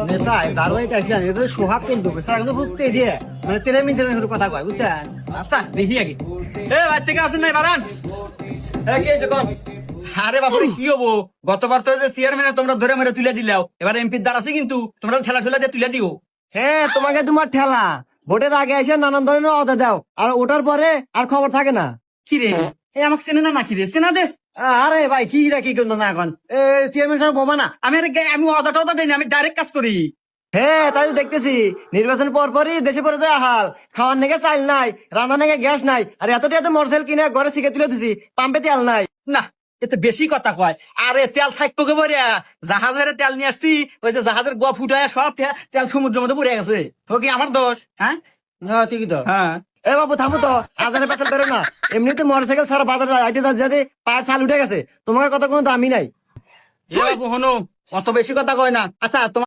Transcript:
নেতা দারোয়াই কাইছিলেন এটা তো সোহাগ কিন্তু স্যার কিন্তু খুব তেজে মানে তেরে মিনিটের কথা কয় বুঝছেন। আচ্ছা দেখি আগে এ ভাই থেকে আসেন নাই বারান কি হয়েছে কোন? আরে বাপু কি হবো গতবার তো যে চেয়ারম্যানে তোমরা ধরে মেরে তুলে দিলাও এবার এমপির দ্বার আছে কিন্তু তোমরা ঠেলা ঠেলা দিয়ে তুলে দিও। হ্যাঁ তোমাকে তোমার ঠেলা ভোটের আগে এসে নানান ধরনের অদা দাও আর ওটার পরে আর খবর থাকে না। কি রে এ আমাকে চেনে না নাকি রে চেনা দে আরে ভাই কি কি করতো না এখন চেয়ারম্যান সাহেব বোমা না। আমি অদা টদা দিই আমি ডাইরেক্ট কাজ করি। হ্যাঁ তাই তো দেখতেছি নির্বাচন পর পরই দেশে পড়ে যায় হাল খাওয়ার নাকি চাল নাই রান্না নাকি গ্যাস নাই আর এতটা এত মোটরসাইকেল কিনে ঘরে শিখে তুলে দিছি পাম্পে তেল নাই। না এতে বেশি কথা কয় আরে তেল থাকতো কে বরিয়া জাহাজের তেল নিয়ে আসছি ওই যে জাহাজের গোয়া ফুটায় সব তেল সমুদ্রের মধ্যে পড়ে গেছে ও কি আমার দোষ হ্যাঁ হ্যাঁ ঠিকই তো। হ্যাঁ এ বাবু থামো তো আজারে পেছাল বেরো না এমনিতে মোটরসাইকেল সারা বাজার আইতে যাতে পায়ের ছাল উঠে গেছে তোমার কথা কোনো দামই নাই। এ বাবু হনু অত বেশি কথা কয় না। আচ্ছা তোমার